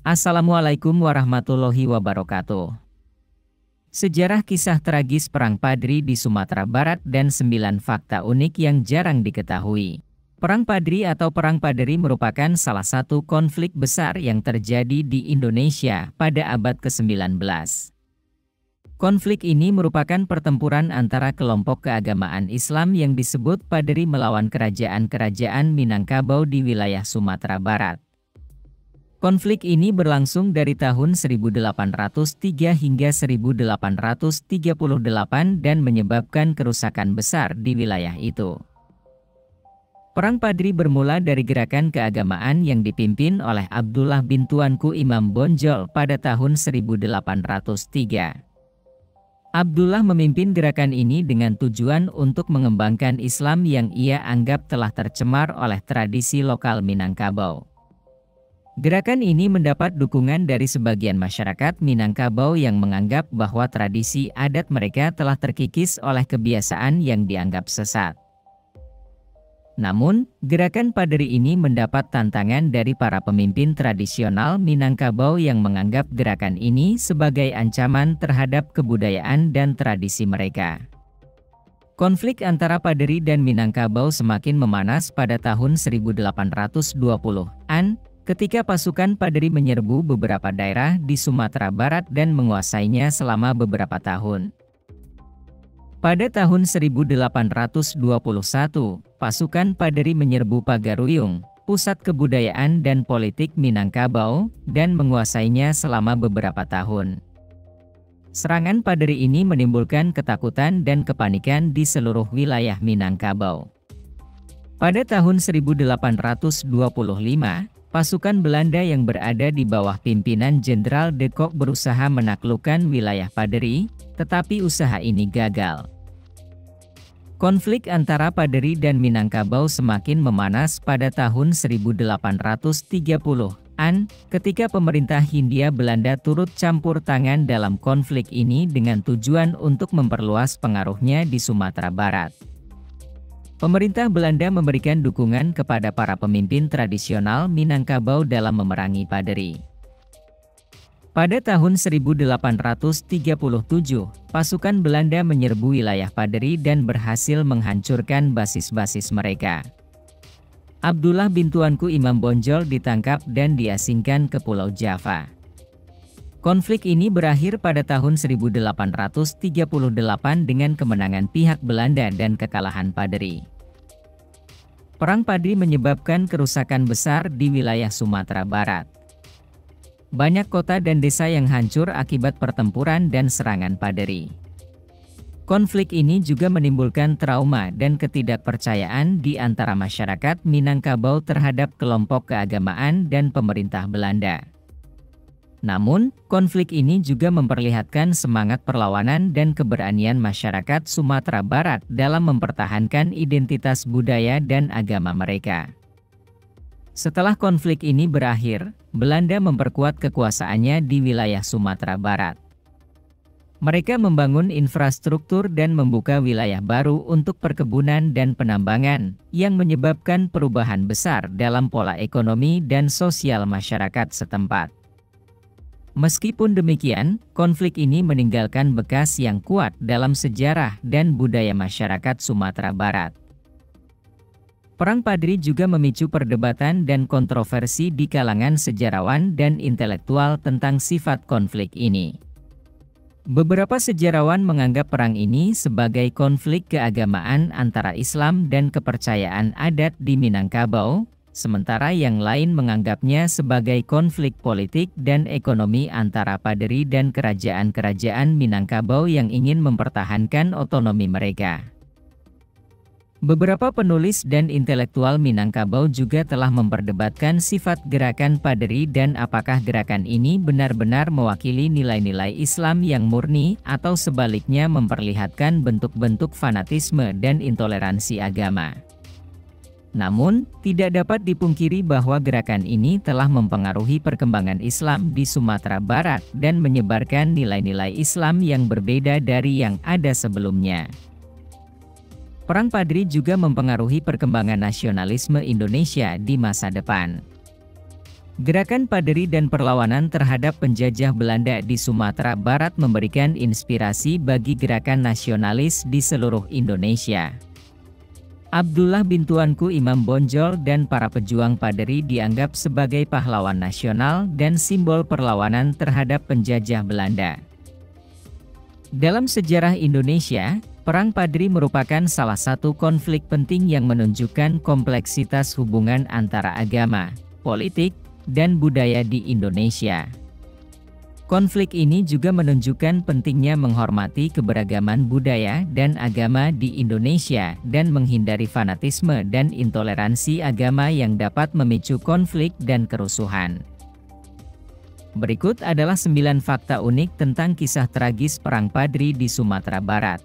Assalamualaikum warahmatullahi wabarakatuh. Sejarah kisah tragis Perang Padri di Sumatera Barat dan 9 fakta unik yang jarang diketahui. Perang Padri atau Perang Padri merupakan salah satu konflik besar yang terjadi di Indonesia pada abad ke-19. Konflik ini merupakan pertempuran antara kelompok keagamaan Islam yang disebut Padri melawan kerajaan-kerajaan Minangkabau di wilayah Sumatera Barat. Konflik ini berlangsung dari tahun 1803 hingga 1838 dan menyebabkan kerusakan besar di wilayah itu. Perang Padri bermula dari gerakan keagamaan yang dipimpin oleh Abdullah bin Tuanku Imam Bonjol pada tahun 1803. Abdullah memimpin gerakan ini dengan tujuan untuk mengembangkan Islam yang ia anggap telah tercemar oleh tradisi lokal Minangkabau. Gerakan ini mendapat dukungan dari sebagian masyarakat Minangkabau yang menganggap bahwa tradisi adat mereka telah terkikis oleh kebiasaan yang dianggap sesat. Namun, gerakan Padri ini mendapat tantangan dari para pemimpin tradisional Minangkabau yang menganggap gerakan ini sebagai ancaman terhadap kebudayaan dan tradisi mereka. Konflik antara Padri dan Minangkabau semakin memanas pada tahun 1820-an, ketika pasukan Padri menyerbu beberapa daerah di Sumatera Barat dan menguasainya selama beberapa tahun. Pada tahun 1821, pasukan Padri menyerbu Pagaruyung, pusat kebudayaan dan politik Minangkabau, dan menguasainya selama beberapa tahun. Serangan Padri ini menimbulkan ketakutan dan kepanikan di seluruh wilayah Minangkabau. Pada tahun 1825, pasukan Belanda yang berada di bawah pimpinan Jenderal de Kock berusaha menaklukkan wilayah Padri, tetapi usaha ini gagal. Konflik antara Padri dan Minangkabau semakin memanas pada tahun 1830-an, ketika pemerintah Hindia Belanda turut campur tangan dalam konflik ini dengan tujuan untuk memperluas pengaruhnya di Sumatera Barat. Pemerintah Belanda memberikan dukungan kepada para pemimpin tradisional Minangkabau dalam memerangi Padri. Pada tahun 1837, pasukan Belanda menyerbu wilayah Padri dan berhasil menghancurkan basis-basis mereka. Abdullah bin Tuanku Imam Bonjol ditangkap dan diasingkan ke Pulau Java. Konflik ini berakhir pada tahun 1838 dengan kemenangan pihak Belanda dan kekalahan Padri. Perang Padri menyebabkan kerusakan besar di wilayah Sumatera Barat. Banyak kota dan desa yang hancur akibat pertempuran dan serangan Padri. Konflik ini juga menimbulkan trauma dan ketidakpercayaan di antara masyarakat Minangkabau terhadap kelompok keagamaan dan pemerintah Belanda. Namun, konflik ini juga memperlihatkan semangat perlawanan dan keberanian masyarakat Sumatera Barat dalam mempertahankan identitas budaya dan agama mereka. Setelah konflik ini berakhir, Belanda memperkuat kekuasaannya di wilayah Sumatera Barat. Mereka membangun infrastruktur dan membuka wilayah baru untuk perkebunan dan penambangan, yang menyebabkan perubahan besar dalam pola ekonomi dan sosial masyarakat setempat. Meskipun demikian, konflik ini meninggalkan bekas yang kuat dalam sejarah dan budaya masyarakat Sumatera Barat. Perang Padri juga memicu perdebatan dan kontroversi di kalangan sejarawan dan intelektual tentang sifat konflik ini. Beberapa sejarawan menganggap perang ini sebagai konflik keagamaan antara Islam dan kepercayaan adat di Minangkabau, sementara yang lain menganggapnya sebagai konflik politik dan ekonomi antara Padri dan kerajaan-kerajaan Minangkabau yang ingin mempertahankan otonomi mereka. Beberapa penulis dan intelektual Minangkabau juga telah memperdebatkan sifat gerakan Padri dan apakah gerakan ini benar-benar mewakili nilai-nilai Islam yang murni atau sebaliknya memperlihatkan bentuk-bentuk fanatisme dan intoleransi agama. Namun, tidak dapat dipungkiri bahwa gerakan ini telah mempengaruhi perkembangan Islam di Sumatera Barat dan menyebarkan nilai-nilai Islam yang berbeda dari yang ada sebelumnya. Perang Padri juga mempengaruhi perkembangan nasionalisme Indonesia di masa depan. Gerakan Paderi dan perlawanan terhadap penjajah Belanda di Sumatera Barat memberikan inspirasi bagi gerakan nasionalis di seluruh Indonesia. Abdullah bin Tuanku Imam Bonjol dan para pejuang Paderi dianggap sebagai pahlawan nasional dan simbol perlawanan terhadap penjajah Belanda. Dalam sejarah Indonesia, Perang Paderi merupakan salah satu konflik penting yang menunjukkan kompleksitas hubungan antara agama, politik, dan budaya di Indonesia. Konflik ini juga menunjukkan pentingnya menghormati keberagaman budaya dan agama di Indonesia dan menghindari fanatisme dan intoleransi agama yang dapat memicu konflik dan kerusuhan. Berikut adalah 9 fakta unik tentang kisah tragis Perang Paderi di Sumatera Barat.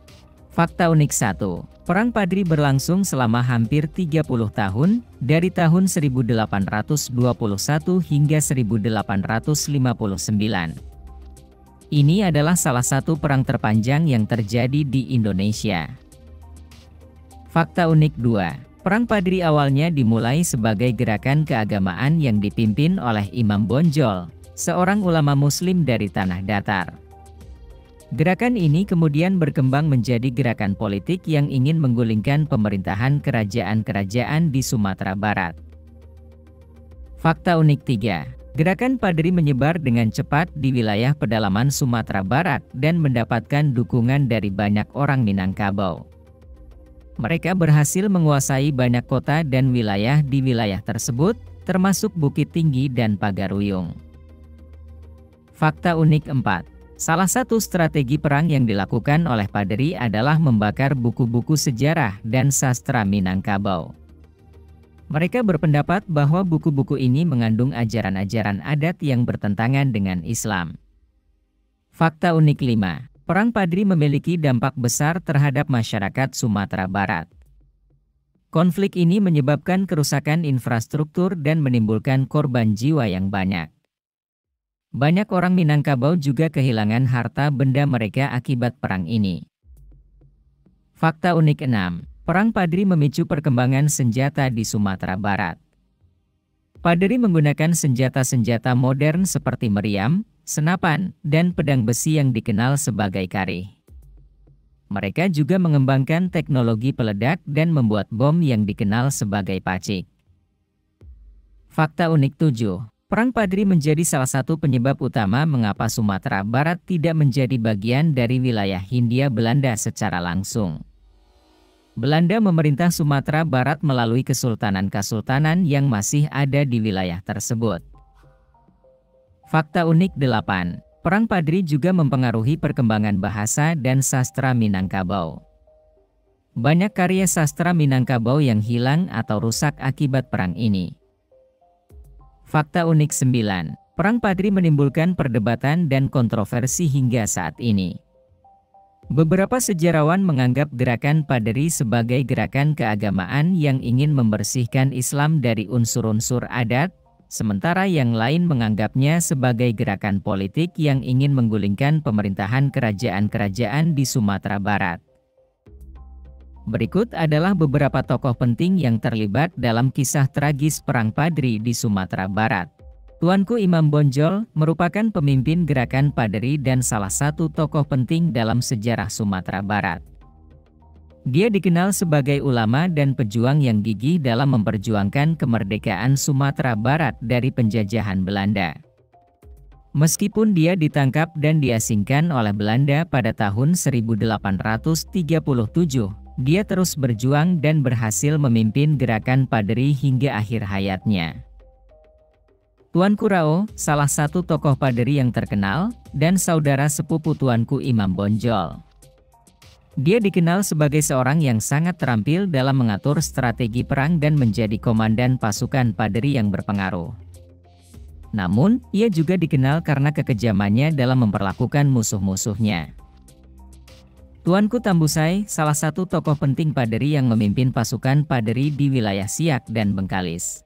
Fakta unik 1. Perang Paderi berlangsung selama hampir 30 tahun, dari tahun 1821 hingga 1859. Ini adalah salah satu perang terpanjang yang terjadi di Indonesia. Fakta unik 2. Perang Paderi awalnya dimulai sebagai gerakan keagamaan yang dipimpin oleh Imam Bonjol, seorang ulama muslim dari Tanah Datar. Gerakan ini kemudian berkembang menjadi gerakan politik yang ingin menggulingkan pemerintahan kerajaan-kerajaan di Sumatera Barat. Fakta unik 3. Gerakan Paderi menyebar dengan cepat di wilayah pedalaman Sumatera Barat dan mendapatkan dukungan dari banyak orang Minangkabau. Mereka berhasil menguasai banyak kota dan wilayah di wilayah tersebut, termasuk Bukit Tinggi dan Pagaruyung. Fakta unik 4. Salah satu strategi perang yang dilakukan oleh Paderi adalah membakar buku-buku sejarah dan sastra Minangkabau. Mereka berpendapat bahwa buku-buku ini mengandung ajaran-ajaran adat yang bertentangan dengan Islam. Fakta unik 5. Perang Paderi memiliki dampak besar terhadap masyarakat Sumatera Barat. Konflik ini menyebabkan kerusakan infrastruktur dan menimbulkan korban jiwa yang banyak. Banyak orang Minangkabau juga kehilangan harta benda mereka akibat perang ini. Fakta unik 6. Perang Paderi memicu perkembangan senjata di Sumatera Barat. Paderi menggunakan senjata-senjata modern seperti meriam, senapan, dan pedang besi yang dikenal sebagai karih. Mereka juga mengembangkan teknologi peledak dan membuat bom yang dikenal sebagai pacik. Fakta unik 7. Perang Paderi menjadi salah satu penyebab utama mengapa Sumatera Barat tidak menjadi bagian dari wilayah Hindia Belanda secara langsung. Belanda memerintah Sumatera Barat melalui kesultanan-kesultanan yang masih ada di wilayah tersebut. Fakta unik 8. Perang Paderi juga mempengaruhi perkembangan bahasa dan sastra Minangkabau. Banyak karya sastra Minangkabau yang hilang atau rusak akibat perang ini. Fakta unik 9. Perang Paderi menimbulkan perdebatan dan kontroversi hingga saat ini. Beberapa sejarawan menganggap gerakan Paderi sebagai gerakan keagamaan yang ingin membersihkan Islam dari unsur-unsur adat, sementara yang lain menganggapnya sebagai gerakan politik yang ingin menggulingkan pemerintahan kerajaan-kerajaan di Sumatera Barat. Berikut adalah beberapa tokoh penting yang terlibat dalam kisah tragis Perang Paderi di Sumatera Barat. Tuanku Imam Bonjol merupakan pemimpin gerakan Paderi dan salah satu tokoh penting dalam sejarah Sumatera Barat. Dia dikenal sebagai ulama dan pejuang yang gigih dalam memperjuangkan kemerdekaan Sumatera Barat dari penjajahan Belanda. Meskipun dia ditangkap dan diasingkan oleh Belanda pada tahun 1837, dia terus berjuang dan berhasil memimpin gerakan Paderi hingga akhir hayatnya. Tuanku Rao, salah satu tokoh Paderi yang terkenal, dan saudara sepupu Tuanku Imam Bonjol. Dia dikenal sebagai seorang yang sangat terampil dalam mengatur strategi perang dan menjadi komandan pasukan Paderi yang berpengaruh. Namun, ia juga dikenal karena kekejamannya dalam memperlakukan musuh-musuhnya. Tuanku Tambusai, salah satu tokoh penting Paderi yang memimpin pasukan Paderi di wilayah Siak dan Bengkalis.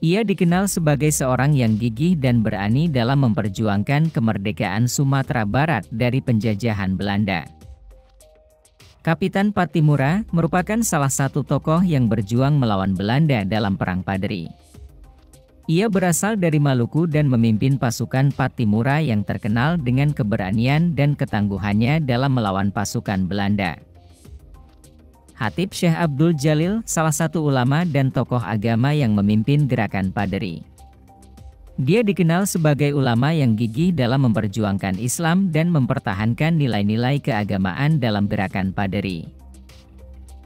Ia dikenal sebagai seorang yang gigih dan berani dalam memperjuangkan kemerdekaan Sumatera Barat dari penjajahan Belanda. Kapitan Patimura merupakan salah satu tokoh yang berjuang melawan Belanda dalam Perang Paderi. Ia berasal dari Maluku dan memimpin pasukan Pattimura yang terkenal dengan keberanian dan ketangguhannya dalam melawan pasukan Belanda. Hatib Syekh Abdul Jalil, salah satu ulama dan tokoh agama yang memimpin gerakan Paderi. Dia dikenal sebagai ulama yang gigih dalam memperjuangkan Islam dan mempertahankan nilai-nilai keagamaan dalam gerakan Paderi.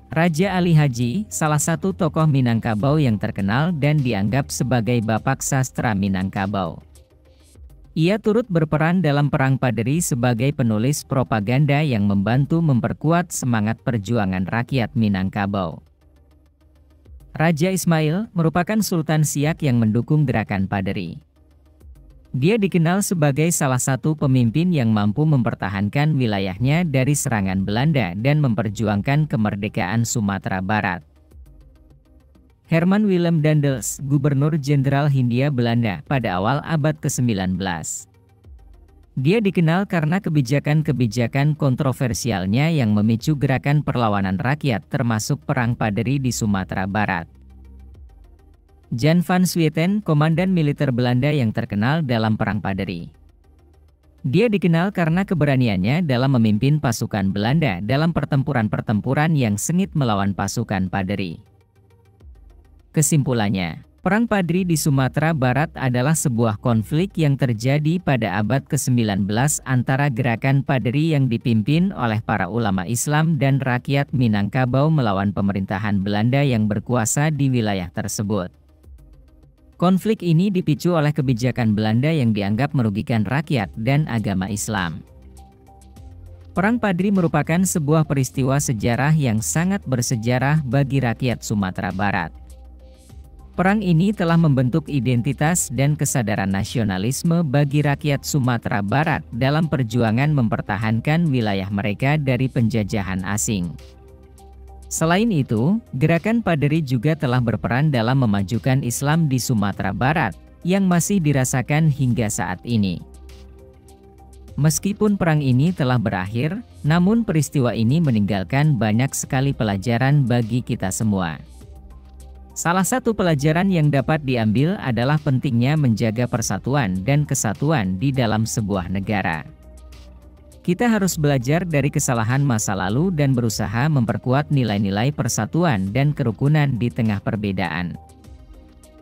Raja Ali Haji, salah satu tokoh Minangkabau yang terkenal dan dianggap sebagai bapak sastra Minangkabau. Ia turut berperan dalam Perang Paderi sebagai penulis propaganda yang membantu memperkuat semangat perjuangan rakyat Minangkabau. Raja Ismail merupakan Sultan Siak yang mendukung gerakan Paderi. Dia dikenal sebagai salah satu pemimpin yang mampu mempertahankan wilayahnya dari serangan Belanda dan memperjuangkan kemerdekaan Sumatera Barat. Herman Willem Daendels, Gubernur Jenderal Hindia Belanda pada awal abad ke-19. Dia dikenal karena kebijakan-kebijakan kontroversialnya yang memicu gerakan perlawanan rakyat termasuk Perang Paderi di Sumatera Barat. Jan van Swieten, komandan militer Belanda yang terkenal dalam Perang Paderi. Dia dikenal karena keberaniannya dalam memimpin pasukan Belanda dalam pertempuran-pertempuran yang sengit melawan pasukan Paderi. Kesimpulannya, Perang Paderi di Sumatera Barat adalah sebuah konflik yang terjadi pada abad ke-19 antara gerakan Paderi yang dipimpin oleh para ulama Islam dan rakyat Minangkabau melawan pemerintahan Belanda yang berkuasa di wilayah tersebut. Konflik ini dipicu oleh kebijakan Belanda yang dianggap merugikan rakyat dan agama Islam. Perang Paderi merupakan sebuah peristiwa sejarah yang sangat bersejarah bagi rakyat Sumatera Barat. Perang ini telah membentuk identitas dan kesadaran nasionalisme bagi rakyat Sumatera Barat dalam perjuangan mempertahankan wilayah mereka dari penjajahan asing. Selain itu, gerakan Paderi juga telah berperan dalam memajukan Islam di Sumatera Barat, yang masih dirasakan hingga saat ini. Meskipun perang ini telah berakhir, namun peristiwa ini meninggalkan banyak sekali pelajaran bagi kita semua. Salah satu pelajaran yang dapat diambil adalah pentingnya menjaga persatuan dan kesatuan di dalam sebuah negara. Kita harus belajar dari kesalahan masa lalu dan berusaha memperkuat nilai-nilai persatuan dan kerukunan di tengah perbedaan.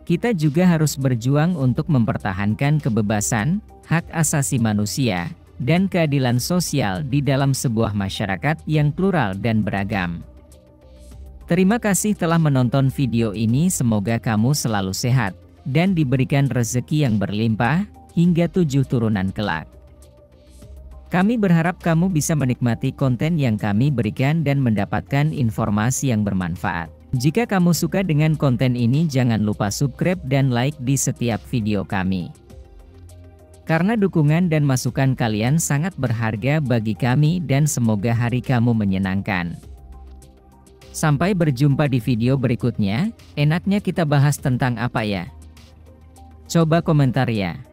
Kita juga harus berjuang untuk mempertahankan kebebasan, hak asasi manusia, dan keadilan sosial di dalam sebuah masyarakat yang plural dan beragam. Terima kasih telah menonton video ini, semoga kamu selalu sehat, dan diberikan rezeki yang berlimpah, hingga 7 turunan kelak. Kami berharap kamu bisa menikmati konten yang kami berikan dan mendapatkan informasi yang bermanfaat. Jika kamu suka dengan konten ini, jangan lupa subscribe dan like di setiap video kami. Karena dukungan dan masukan kalian sangat berharga bagi kami dan semoga hari kamu menyenangkan. Sampai berjumpa di video berikutnya. Enaknya kita bahas tentang apa ya? Coba komentar ya.